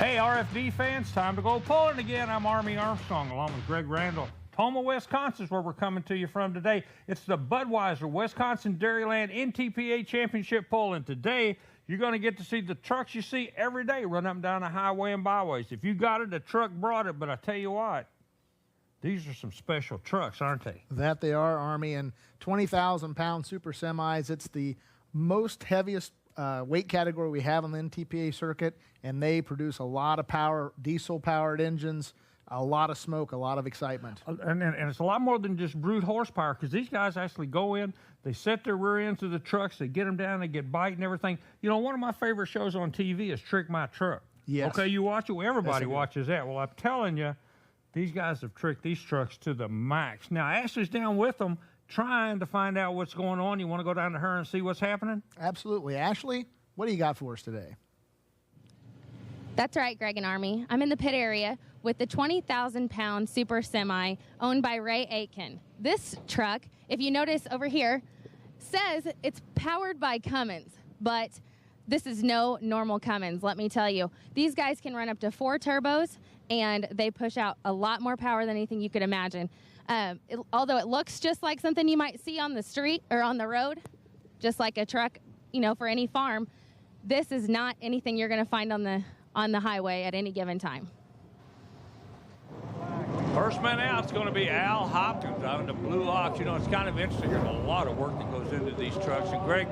Hey, RFD fans, time to go pulling again. I'm Army Armstrong, along with Greg Randall. Tomah, Wisconsin is where we're coming to you from today. It's the Budweiser Wisconsin Dairyland NTPA Championship Pull, and today you're going to get to see the trucks you see every day run up and down the highway and byways. If you got it, the truck brought it, but I tell you what, these are some special trucks, aren't they? That they are, Army, and 20,000-pound super semis. It's the most heaviest weight category we have on the NTPA circuit, and they produce a lot of power, diesel-powered engines, a lot of smoke, a lot of excitement. And it's a lot more than just brute horsepower, because these guys actually go in, they set their rear ends to the trucks, they get them down, they get bite and everything. You know, one of my favorite shows on TV is Trick My Truck. Yes. Okay, you watch it? Well, everybody watches that. Well, I'm telling you, these guys have tricked these trucks to the max. Now, Ashley's down with them, trying to find out what's going on. You want to go down to her and see what's happening? Absolutely. Ashley, what do you got for us today? That's right, Greg and Army. I'm in the pit area with the 20,000-pound super semi owned by Ray Aken. This truck, if you notice over here, says it's powered by Cummins, but this is no normal Cummins, let me tell you. These guys can run up to 4 turbos, and they push out a lot more power than anything you could imagine. Although it looks just like something you might see on the street or on the road, just like a truck, you know, for any farm, this is not anything you're going to find on the highway at any given time. First man out is going to be Al Hopkins driving the Blue Ox. You know, it's kind of interesting. There's a lot of work that goes into these trucks. And Greg,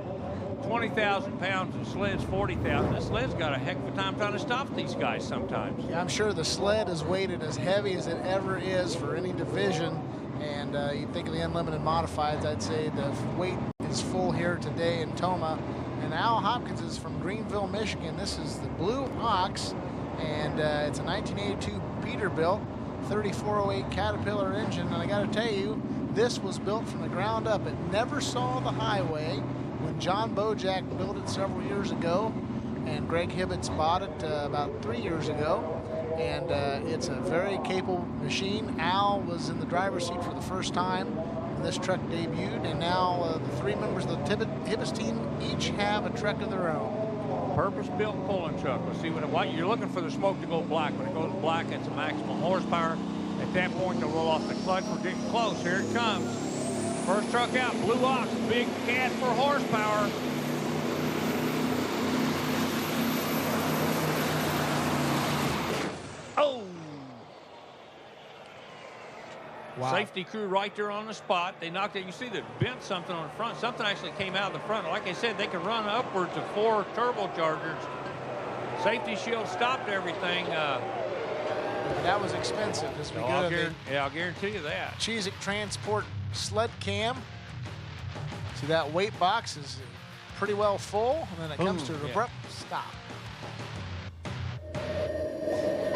20,000 pounds and sleds 40,000. The sled's got a heck of a time trying to stop these guys sometimes. Yeah, I'm sure the sled is weighted as heavy as it ever is for any division. And you think of the unlimited modifieds, I'd say the weight is full here today in Tomah. And Al Hopkins is from Greenville, Michigan. This is the Blue Ox, and it's a 1982 Peterbilt 3408 Caterpillar engine. And I got to tell you, this was built from the ground up. It never saw the highway when John Bojack built it several years ago, and Greg Hibbits bought it about 3 years ago. And it's a very capable machine. Al was in the driver's seat for the first time when this truck debuted, and now the 3 members of the Hibbits team each have a truck of their own. Purpose-built pulling truck. Let's see what you're looking for the smoke to go black. When it goes black, it's a maximum horsepower. At that point, they'll roll off the clutch. We're getting close. Here it comes. First truck out, Blue Ox, big cat for horsepower. Oh! Wow. Safety crew right there on the spot. They knocked it. You see they bent something on the front. Something actually came out of the front. Like I said, they can run upwards of 4 turbochargers. Safety shield stopped everything. That was expensive. I'll guarantee you that. Cheesick Transport sled cam. See, that weight box is pretty well full, and then it comes to an abrupt stop.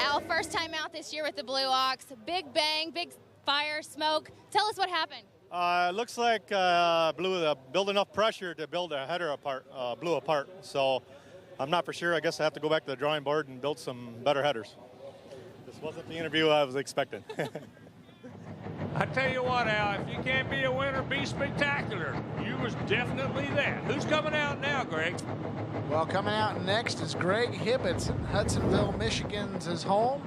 Al, first time out this year with the Blue Ox. Big bang, big fire, smoke. Tell us what happened. It looks like build enough pressure to build a header apart, blew apart. So I'm not for sure. I guess I have to go back to the drawing board and build some better headers. This wasn't the interview I was expecting. I tell you what, Al, if you can't be a winner, be spectacular. You was definitely that. Who's coming out now, Greg? Well, coming out next is Greg Hibbits in Hudsonville, Michigan's his home.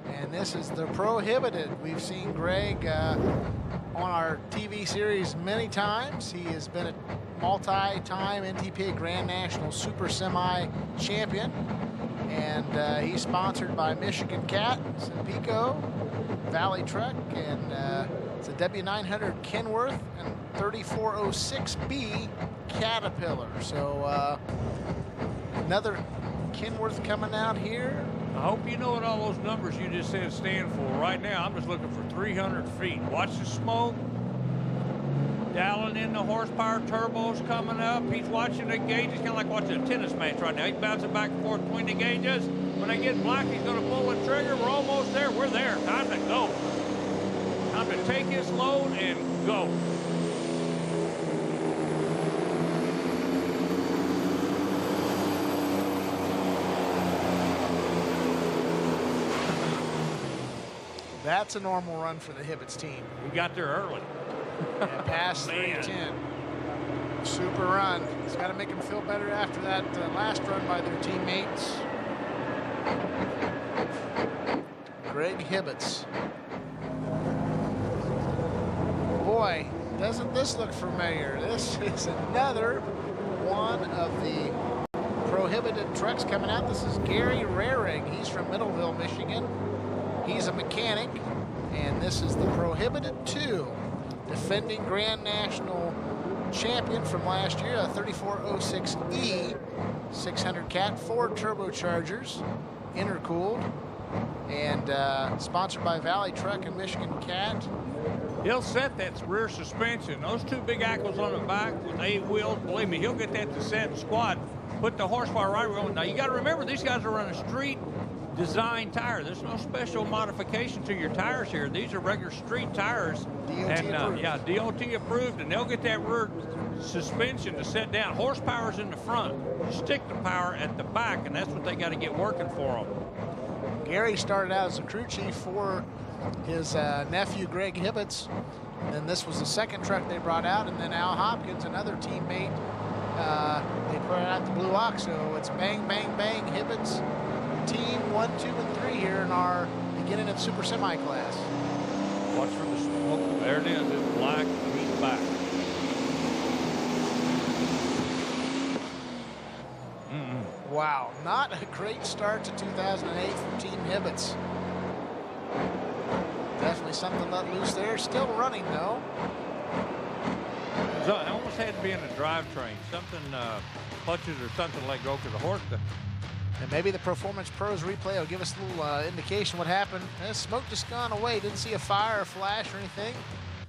And this is the Prohibited. We've seen Greg on our TV series many times. He has been a multi-time NTPA Grand National Super Semi champion. And he's sponsored by Michigan Cat, Pico, Valley Truck, and it's a W900 Kenworth and 3406B Caterpillar. So another Kenworth coming out here. I hope you know what all those numbers you just said stand for. Right now, I'm just looking for 300 feet. Watch the smoke. Dialing in the horsepower, turbos coming up. He's watching the gauges, kind of like watching a tennis match right now. He's bouncing back and forth between the gauges. When they get black, he's going to pull the trigger. We're almost there. We're there. Time to go. Time to take his load and go. That's a normal run for the Hibbits team. We got there early. Yeah, past 3:10. Super run. It's got to make them feel better after that last run by their teammates. Greg Hibbits. Boy, doesn't this look familiar? This is another one of the prohibited trucks coming out. This is Gary Raring. He's from Middleville, Michigan. He's a mechanic, and this is the Prohibited 2, defending Grand National champion from last year, a 3406E, 600 cat, 4 turbochargers, intercooled, and sponsored by Valley Truck and Michigan Cat. He'll set that rear suspension. Those 2 big axles on the back with 8 wheels, believe me, he'll get that to set and squat. Put the horsepower right where. Now, you got to remember, these guys are running street design tire. There's no special modification to your tires here. These are regular street tires. DOT approved. Yeah, DOT approved, and they'll get that rear suspension to set down. Horsepower's in the front. Stick the power at the back, and that's what they got to get working for them. Gary started out as a crew chief for his nephew, Greg Hibbits. And this was the second truck they brought out. And then Al Hopkins, another teammate, they brought out the Blue Ox. So it's bang, bang, bang. Hibbits, team 1, 2, and 3 here in our beginning of Super Semi class. Watch for the smoke. There it is. It's black. He's back. Wow, not a great start to 2008 from Team Hibbits. Definitely something let loose there. Still running, though. So it almost had to be in a drivetrain. Something, clutches or something let go because the horse. And maybe the Performance Pros replay will give us a little indication what happened. Smoke just gone away. Didn't see a fire or flash or anything.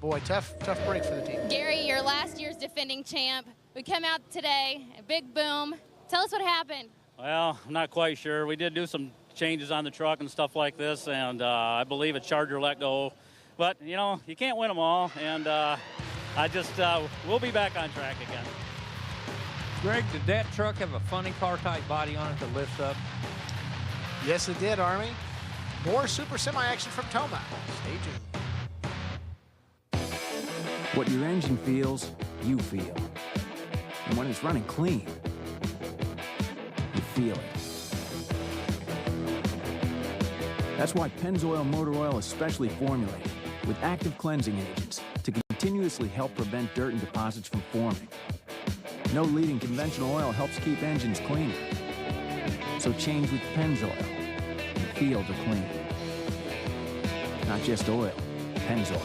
Boy, tough break for the team. Gary, you're last year's defending champ. We come out today, a big boom. Tell us what happened. Well, I'm not quite sure. We did do some changes on the truck and stuff like this, and I believe a charger let go. But, you know, you can't win them all, and we'll be back on track again. Greg, did that truck have a funny car-type body on it that lifts up? Yes, it did, Army. More Super Semi action from Tomah. Stay tuned. What your engine feels, you feel. And when it's running clean, you feel it. That's why Pennzoil Motor Oil is specially formulated with active cleansing agents to continuously help prevent dirt and deposits from forming. No leading conventional oil helps keep engines cleaner. So change with Pennzoil and feel the clean. Not just oil, Pennzoil.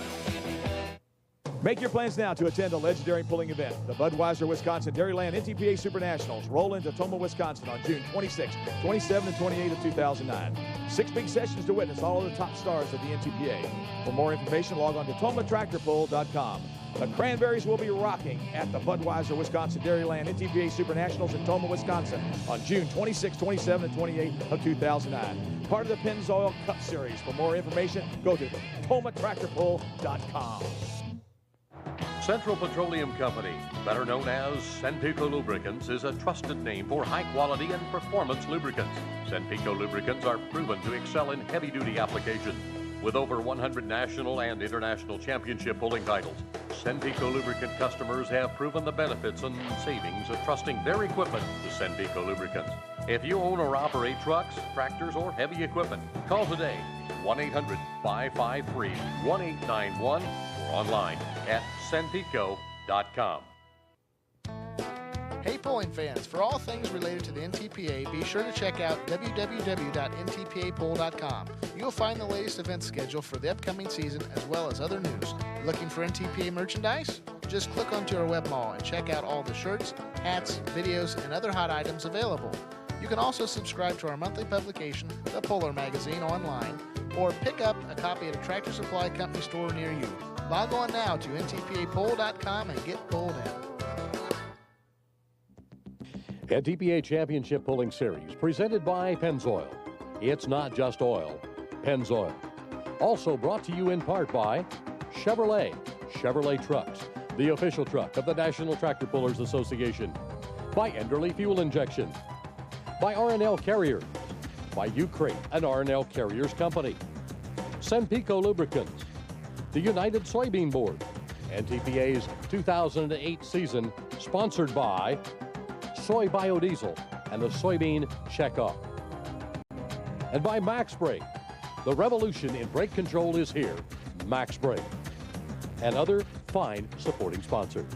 Make your plans now to attend a legendary pulling event. The Budweiser Wisconsin Dairyland NTPA Super Nationals roll into Tomah, Wisconsin on June 26, 27, and 28 of 2009. 6 big sessions to witness all of the top stars of the NTPA. For more information, log on to TomahTractorPull.com. The Cranberries will be rocking at the Budweiser Wisconsin Dairyland NTPA Super Nationals in Tomah, Wisconsin on June 26, 27, and 28 of 2009. Part of the Pennzoil Cup Series. For more information, go to TomahTractorPull.com. Central Petroleum Company, better known as Senpico Lubricants, is a trusted name for high quality and performance lubricants. Senpico lubricants are proven to excel in heavy-duty application. With over 100 national and international championship pulling titles, Senpico lubricant customers have proven the benefits and savings of trusting their equipment to Senpico lubricants. If you own or operate trucks, tractors, or heavy equipment, call today, 1-800-553-1891 or online at senpico.com. Hey pulling fans, for all things related to the NTPA, be sure to check out www.ntpapoll.com. You'll find the latest event schedule for the upcoming season as well as other news. Looking for NTPA merchandise? Just click onto our web mall and check out all the shirts, hats, videos, and other hot items available. You can also subscribe to our monthly publication, The Puller Magazine, online, or pick up a copy at a Tractor Supply Company store near you. Log on now to ntpapoll.com and get pulled in. NTPA Championship Pulling Series, presented by Pennzoil. It's not just oil, Pennzoil. Also brought to you in part by Chevrolet Trucks, the official truck of the National Tractor Pullers Association. By Enderley Fuel Injection. By R&L Carrier. By Ukraine, an R&L Carriers company. Senpico Lubricants. The United Soybean Board. NTPA's 2008 season, sponsored by Soy Biodiesel and the Soybean Checkoff. And by Max Brake, The revolution in brake control is here. Max Brake. And other fine supporting sponsors.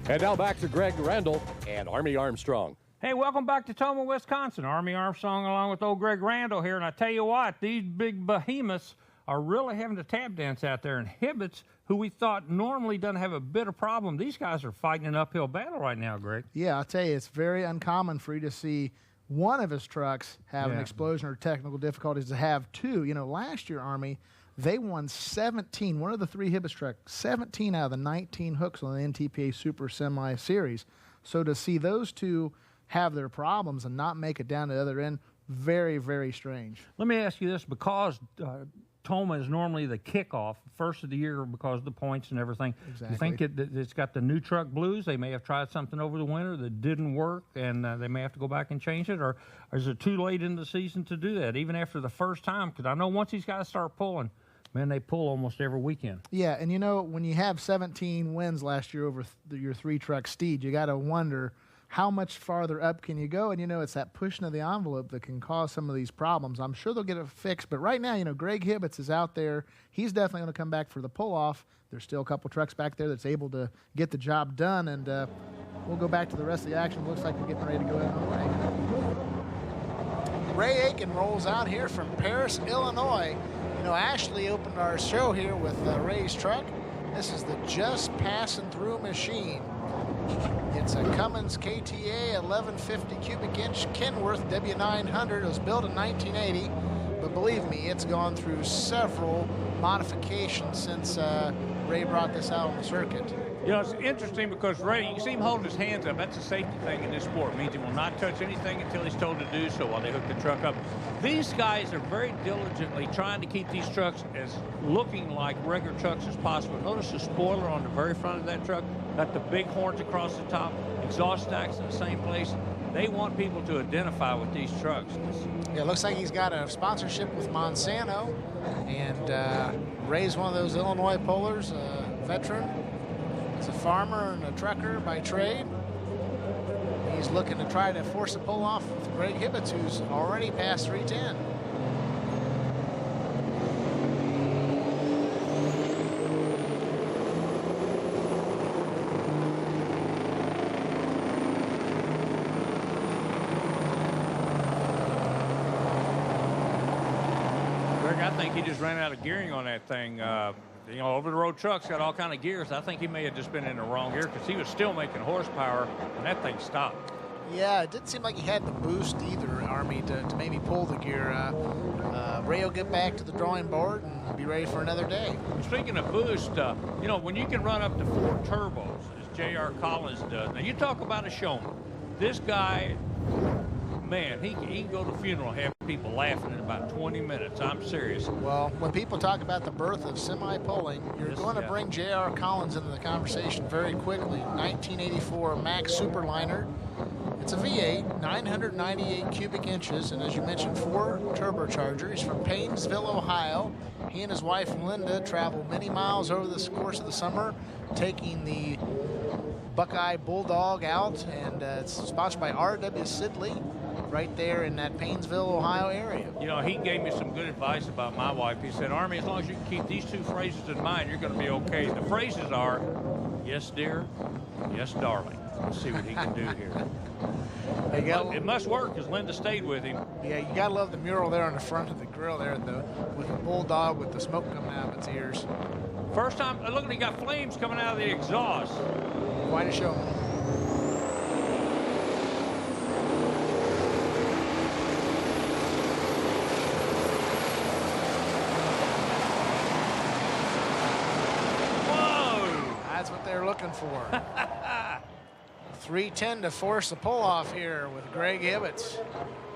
And now back to Greg Randall and Army Armstrong. Hey, welcome back to Tomah, Wisconsin. Army Armstrong along with old Greg Randall here. And I tell you what, these big behemoths are really having a tap dance out there. And Hibbits, who we thought normally doesn't have a bit of problem, these guys are fighting an uphill battle right now, Greg. Yeah, I'll tell you, it's very uncommon for you to see one of his trucks have an explosion or technical difficulties, to have two. You know, last year, Army, they won 17, one of the three Hibbits trucks, 17 out of the 19 hooks on the NTPA Super Semi Series. So to see those two have their problems and not make it down to the other end, very, very strange. Let me ask you this, because Tomah is normally the kickoff first of the year because of the points and everything. Exactly. You think it's got the new truck blues? They may have tried something over the winter that didn't work, and they may have to go back and change it, or is it too late in the season to do that, even after the first time? Because I know once these guys start pulling, man, they pull almost every weekend. Yeah, and you know, when you have 17 wins last year over your three-truck Steed, you got to wonder how much farther up can you go? And, you know, it's that pushing of the envelope that can cause some of these problems. I'm sure they'll get it fixed. But right now, you know, Greg Hibbits is out there. He's definitely going to come back for the pull-off. There's still a couple trucks back there that's able to get the job done. And we'll go back to the rest of the action. Looks like we're getting ready to go out of the way. Ray Aken rolls out here from Paris, Illinois. You know, Ashley opened our show here with Ray's truck. This is the Just Passing Through machine. It's a Cummins KTA 1150 cubic inch Kenworth W900. It was built in 1980, but believe me, it's gone through several modifications since Ray brought this out on the circuit. You know, it's interesting because Ray, you see him holding his hands up. That's a safety thing in this sport. It means he will not touch anything until he's told to do so while they hook the truck up. These guys are very diligently trying to keep these trucks as looking like regular trucks as possible. Notice the spoiler on the very front of that truck. Got the big horns across the top, exhaust stacks in the same place. They want people to identify with these trucks. Yeah, it looks like he's got a sponsorship with Monsanto, and Ray's one of those Illinois pullers, veteran. He's a farmer and a trucker by trade. He's looking to try to force a pull off with Greg Hibbits, who's already past 310. I think he just ran out of gearing on that thing. You know, over-the-road trucks got all kind of gears. I think he may have just been in the wrong gear because he was still making horsepower, and that thing stopped. Yeah, it didn't seem like he had the boost either, Army, to maybe pull the gear. Ray will get back to the drawing board and be ready for another day. Speaking of boost, you know, when you can run up to 4 turbos, as J.R. Collins does, now you talk about a showman. This guy, man, he can go to a funeral and have people laughing in about 20 minutes. I'm serious. Well, when people talk about the birth of semi-pulling, you're going to bring J.R. Collins into the conversation very quickly. 1984 Max Superliner. It's a V8, 998 cubic inches, and as you mentioned, 4 turbochargers. He's from Paynesville, Ohio. He and his wife, Linda, travel many miles over the course of the summer, taking the Buckeye Bulldog out, and it's sponsored by R.W. Sidley, right there in that Paynesville, Ohio area. You know, he gave me some good advice about my wife. He said, Army, as long as you can keep these 2 phrases in mind, you're going to be okay. The phrases are, yes, dear, yes, darling. Let's see what he can do here. It must work because Linda stayed with him. Yeah, you got to love the mural there on the front of the grill there with the Bulldog with the smoke coming out of its ears. First time, look, he got flames coming out of the exhaust. Quite a showman. That's what they're looking for. 310 to force the pull-off here with Greg Hibbits.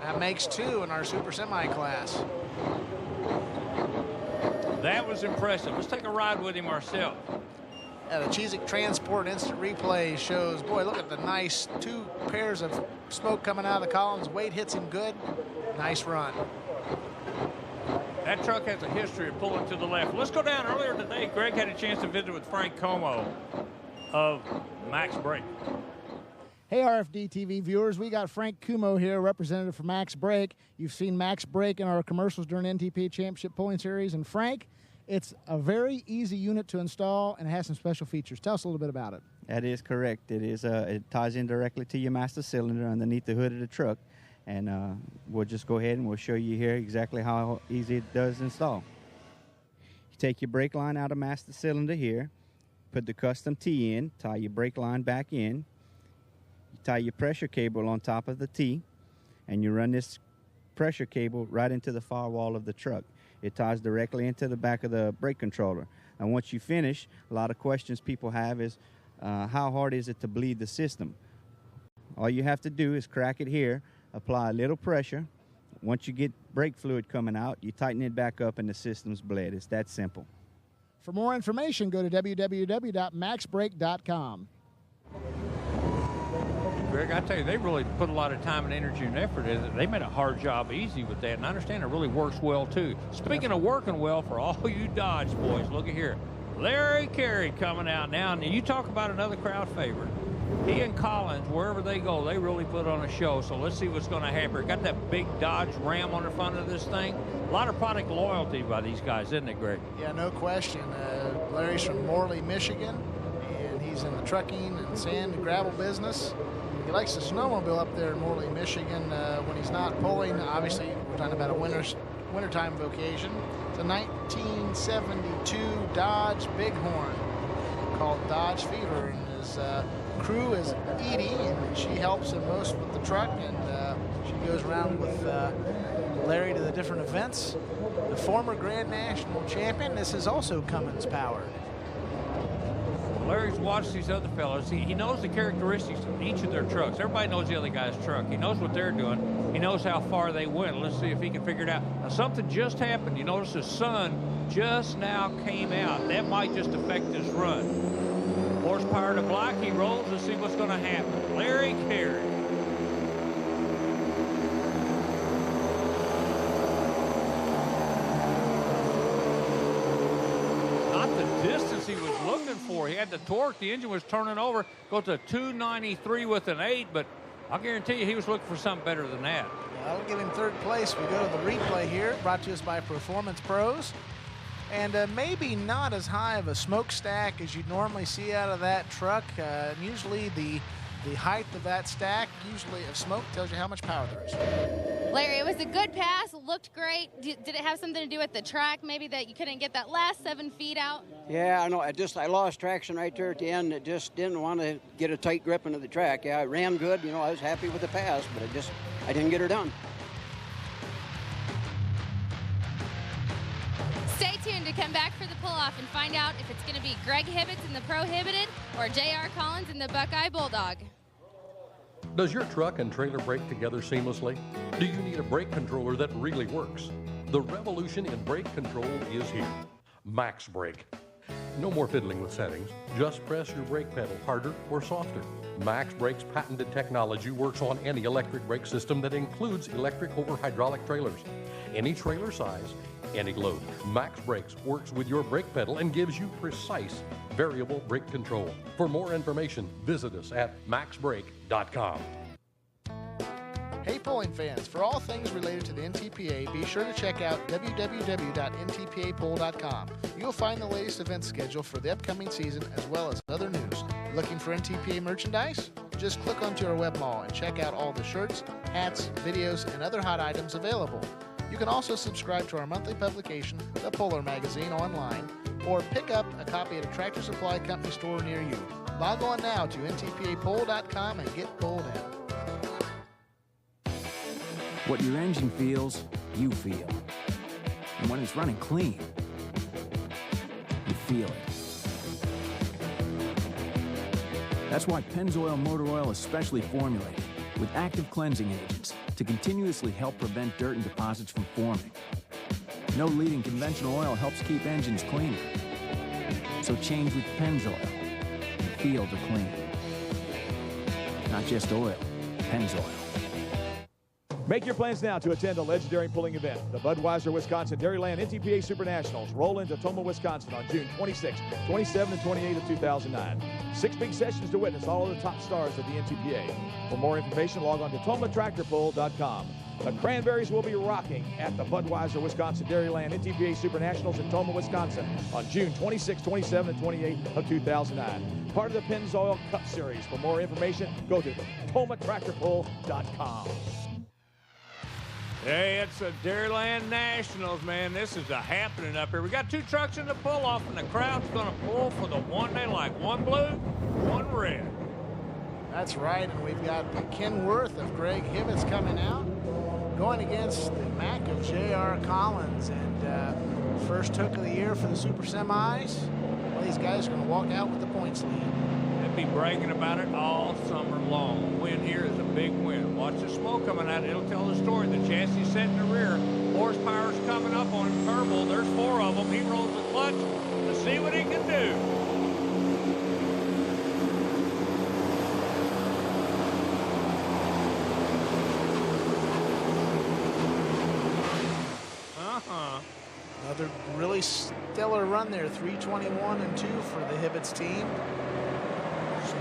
That makes 2 in our Super Semi class. That was impressive. Let's take a ride with him ourselves. The Cheezic Transport Instant Replay shows, boy, look at the nice 2 pairs of smoke coming out of the columns. Weight hits him good. Nice run. That truck has a history of pulling to the left. Let's go down. Earlier today, Greg had a chance to visit with Frank Como of Max Brake. Hey, RFD TV viewers, we got Frank Kumo here, representative for Max Brake. You've seen Max Brake in our commercials during NTPA Championship Pulling Series. And Frank, it's a very easy unit to install and it has some special features. Tell us a little bit about it. That is correct. It is. It ties in directly to your master cylinder underneath the hood of the truck. And we'll just go ahead and we'll show you here exactly how easy it does install. You take your brake line out of master cylinder here, put the custom T in, tie your brake line back in. Tie your pressure cable on top of the T, and you run this pressure cable right into the firewall of the truck. It ties directly into the back of the brake controller. And once you finish, a lot of questions people have is, how hard is it to bleed the system? All you have to do is crack it here, apply a little pressure. Once you get brake fluid coming out, you tighten it back up and the system's bled. It's that simple. For more information, go to www.maxbrake.com. Greg, I tell you, they really put a lot of time and energy and effort in it. They made a hard job easy with that, and I understand it really works well, too. Speaking of working well, for all you Dodge boys, look at here. Larry Carey coming out now, and you talk about another crowd favorite. He and Collins, wherever they go, they really put on a show, so let's see what's going to happen. Got that big Dodge Ram on the front of this thing. A lot of product loyalty by these guys, isn't it, Greg? Yeah, no question. Larry's from Morley, Michigan, and he's in the trucking and sand and gravel business. He likes to snowmobile up there in Morley, Michigan when he's not pulling. Obviously, we're talking about a wintertime vocation. It's a 1972 Dodge Bighorn called Dodge Fever, and his crew is Edie, and she helps him most with the truck, and she goes around with Larry to the different events. The former Grand National champion, this is also Cummins powered. Larry's watched these other fellas. He knows the characteristics of each of their trucks. Everybody knows the other guy's truck. He knows what they're doing. He knows how far they went. Let's see if he can figure it out. Now, something just happened. You notice the sun just now came out. That might just affect his run. Horsepower to black. He rolls. Let's see what's going to happen. Larry Carey. Distance he was looking for. He had the torque. The engine was turning over. Go to 293 with an 8, but I'll guarantee you he was looking for something better than that. That'll give him third place. We go to the replay here, brought to us by Performance Pros. And maybe not as high of a smokestack as you'd normally see out of that truck. Usually the height of that stack, usually of smoke, tells you how much power there is. Larry, it was a good pass. Looked great. Did it have something to do with the track, maybe that you couldn't get that last 7 feet out? Yeah, I know. I lost traction right there at the end. It just didn't want to get a tight grip into the track. Yeah, I ran good. You know, I was happy with the pass, but I didn't get her done. Stay tuned to come back for the pull-off and find out if it's going to be Greg Hibbits in the Prohibited or J.R. Collins in the Buckeye Bulldog. Does your truck and trailer brake together seamlessly? Do you need a brake controller that really works? The revolution in brake control is here. Max Brake. No more fiddling with settings. Just press your brake pedal harder or softer. Max Brake's patented technology works on any electric brake system that includes electric over hydraulic trailers. Any trailer size, any load. Max Brakes works with your brake pedal and gives you precise variable brake control. For more information, visit us at maxbrake.com. Hey pulling fans, for all things related to the NTPA, be sure to check out www.ntpapoll.com. You'll find the latest event schedule for the upcoming season as well as other news. Looking for NTPA merchandise? Just click onto our web mall and check out all the shirts, hats, videos, and other hot items available. You can also subscribe to our monthly publication, The Puller Magazine, online, or pick up a copy at a Tractor Supply Company store near you. Log on now to ntpapoll.com and get pulled in. What your engine feels, you feel. And when it's running clean, you feel it. That's why Pennzoil Motor Oil is specially formulated with active cleansing agents to continuously help prevent dirt and deposits from forming. No leading conventional oil helps keep engines cleaner. So change with Pennzoil and feel the clean. Not just oil, Pennzoil. Make your plans now to attend a legendary pulling event. The Budweiser Wisconsin Dairyland NTPA Super Nationals roll into Tomah, Wisconsin on June 26, 27, and 28 of 2009. 6 big sessions to witness all of the top stars of the NTPA. For more information, log on to TomahTractorPull.com. The Cranberries will be rocking at the Budweiser Wisconsin Dairyland NTPA Super Nationals in Tomah, Wisconsin on June 26, 27, and 28 of 2009. Part of the Pennzoil Cup Series. For more information, go to TomahTractorPull.com. Hey, it's the Dairyland Nationals, man. This is a happening up here. We got 2 trucks in the pull-off, and the crowd's going to pull for the one they like. One blue, one red. That's right, and we've got the Kenworth of Greg Hibbits coming out, going against the Mac of J.R. Collins. And first hook of the year for the Super Semis. Well, these guys are going to walk out with the points lead. They'll be bragging about it all summer long. A win here is a big win. Watch the smoke coming out. It'll tell the story. The chassis set in the rear. Horsepower's coming up on him. Turbo. There's 4 of them. He rolls the clutch to see what he can do. Another really stellar run there. 3:21 and 2 for the Hibbits team.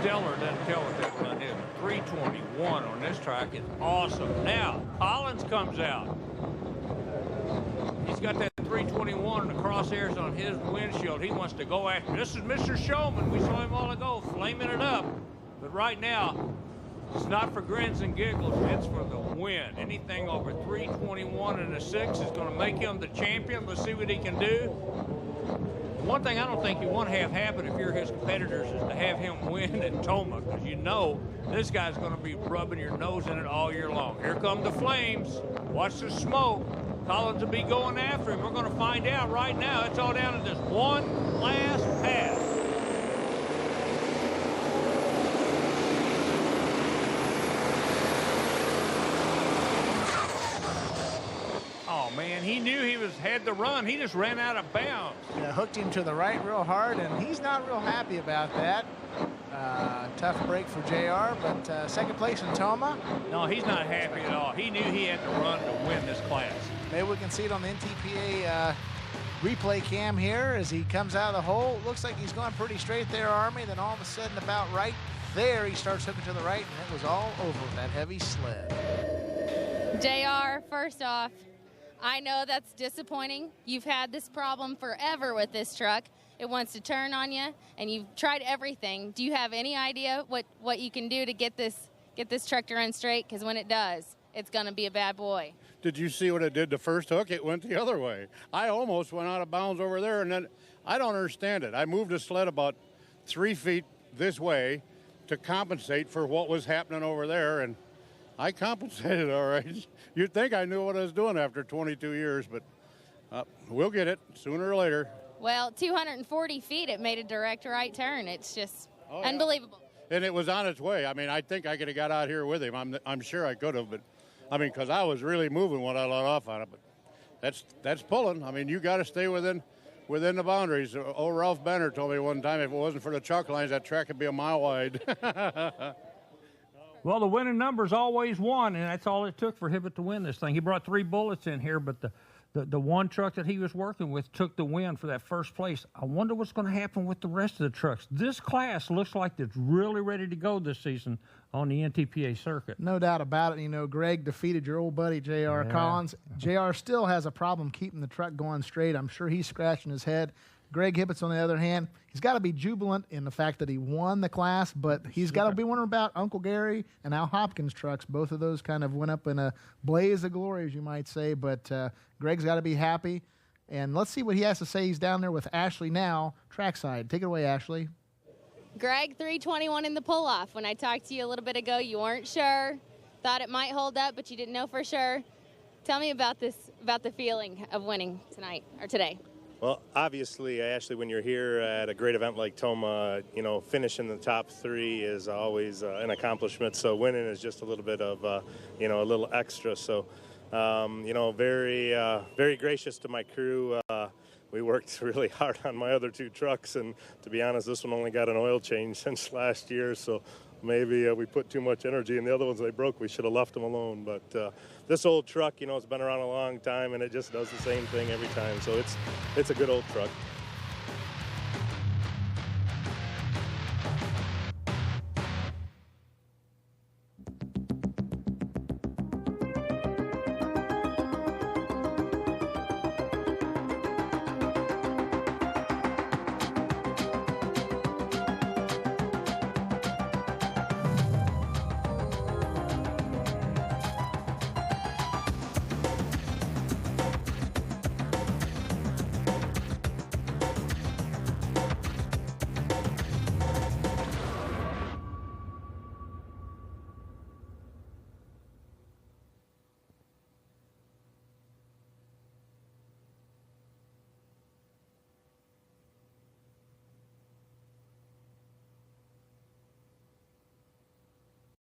Stellar doesn't tell what that run is. 3:21 on this track is awesome. Now, Collins comes out. He's got that 3:21 and the crosshairs on his windshield. He wants to go after. This is Mr. Showman. We saw him all ago flaming it up. But right now, it's not for grins and giggles. It's for the win. Anything over 3:21 and a 6 is going to make him the champion. Let's see what he can do. One thing I don't think you want to have happen if you're his competitors is to have him win at Tomah, because you know this guy's going to be rubbing your nose in it all year long. Here come the flames. Watch the smoke. Collins will be going after him. We're going to find out right now. It's all down to this one last pass. Oh, man, he knew he had the run. He just ran out of bounds. Yeah, hooked him to the right real hard, and he's not real happy about that. Tough break for JR, but second place in Tomah. No, he's not happy at all. He knew he had to run to win this class. Maybe we can see it on the NTPA replay cam here as he comes out of the hole. Looks like he's going pretty straight there, Army. Then all of a sudden, about right there, he starts hooking to the right, and it was all over with that heavy sled. JR, first off, I know that's disappointing. You've had this problem forever with this truck. It wants to turn on you, and you've tried everything. Do you have any idea what you can do to get this truck to run straight? Because when it does, it's going to be a bad boy. Did you see what it did the first hook? It went the other way. I almost went out of bounds over there, and then I don't understand it. I moved the sled about 3 feet this way to compensate for what was happening over there, and I compensated all right. You'd think I knew what I was doing after 22 years, but we'll get it sooner or later. Well, 240 feet, it made a direct right turn. It's just unbelievable. And it was on its way. I mean, I think I could have got out here with him. I'm sure I could have, but I mean, because I was really moving when I let off on it. But that's pulling. I mean, you got to stay within the boundaries. Old Ralph Benner told me one time if it wasn't for the chalk lines, that track would be a mile wide. Well, the winning number's always 1, and that's all it took for Hibbett to win this thing. He brought 3 bullets in here, but the one truck that he was working with took the win for that first place. I wonder what's going to happen with the rest of the trucks. This class looks like it's really ready to go this season on the NTPA circuit. No doubt about it. You know, Greg defeated your old buddy, J.R. Collins. J.R. still has a problem keeping the truck going straight. I'm sure he's scratching his head. Greg Hibbits, on the other hand, he's got to be jubilant in the fact that he won the class, but he's got to be wondering about Uncle Gary and Al Hopkins trucks. Both of those kind of went up in a blaze of glory, as you might say, but Greg's got to be happy. And let's see what he has to say. He's down there with Ashley now, trackside. Take it away, Ashley. Greg, 321 in the pull-off. When I talked to you a little bit ago, you weren't sure, thought it might hold up, but you didn't know for sure. Tell me about the feeling of winning tonight or today. Well, obviously, Ashley, when you're here at a great event like Tomah, you know, finishing the top 3 is always an accomplishment. So winning is just a little bit of, you know, a little extra. So, you know, very gracious to my crew. We worked really hard on my other 2 trucks, and to be honest, this one only got an oil change since last year. So maybe we put too much energy in the other ones. They broke. We should have left them alone. But this old truck, you know, it's been around a long time, and it just does the same thing every time. So it's a good old truck.